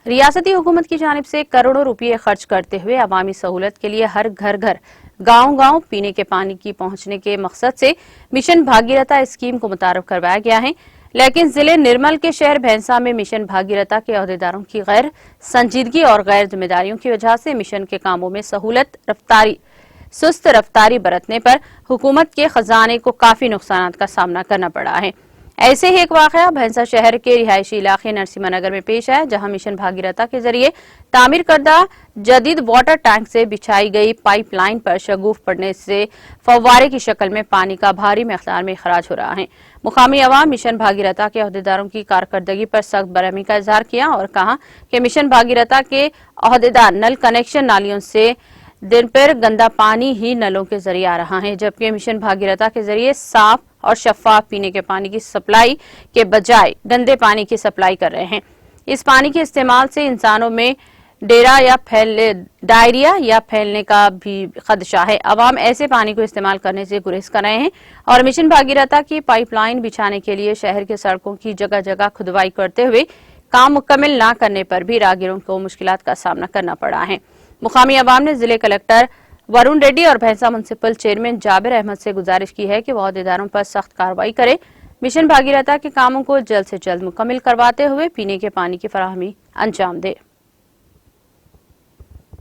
रियासती हुकूमत की जानिब से करोड़ों रुपये खर्च करते हुए अवामी सहूलत के लिए हर घर घर गांव-गांव पीने के पानी की पहुंचने के मकसद से मिशन भागीरथा स्कीम को मुतारफ करवाया गया है, लेकिन जिले निर्मल के शहर भैंसा में मिशन भागीरथा के अहदेदारों की गैर संजीदगी और गैर जिम्मेदारियों की वजह से मिशन के कामों में सुस्त रफ्तारी बरतने पर हुकूमत के खजाने को काफी नुकसान का सामना करना पड़ा है। ऐसे ही एक वाकया भैंसा शहर के रिहायशी इलाके नरसिम्हा नगर में पेश आया, जहां मिशन भागीरथा के जरिए तामीर करदा जदीद वाटर टैंक से बिछाई गई पाइपलाइन पर शगुफ पड़ने से फव्वारे की शक्ल में पानी का भारी मिकदार में खराज हो रहा है। मुकामी अवाम मिशन भागीरथा के अहदेदारों की कारकर्दगी पर सख्त बरहमी का इजहार किया और कहा कि मिशन भागीरथा के अहदेदार नल कनेक्शन नालियों से दिन पर गंदा पानी ही नलों के जरिए आ रहा है, जबकि मिशन भागीरथा के जरिए साफ और शफाफ पीने के पानी की सप्लाई के बजाय गंदे पानी की सप्लाई कर रहे हैं। इस पानी के इस्तेमाल से इंसानों में डायरिया या फैलने का भी खदशा है। अवाम ऐसे पानी को इस्तेमाल करने से गुरेज कर रहे हैं और मिशन भागीरथा की पाइपलाइन बिछाने के लिए शहर के सड़कों की जगह जगह खुदवाई करते हुए काम मुकम्मल न करने पर भी राहगीरों को मुश्किलात का सामना करना पड़ा है। मुकामी अवाम ने जिले कलेक्टर वरुण रेड्डी और भैंसा म्युनिसिपल चेयरमैन जाबिर अहमद से गुजारिश की है कि वो अहदेदारों पर सख्त कार्रवाई करे, मिशन भागीरथा के कामों को जल्द से जल्द मुकम्मल करवाते हुए पीने के पानी की फराहमी अंजाम दे।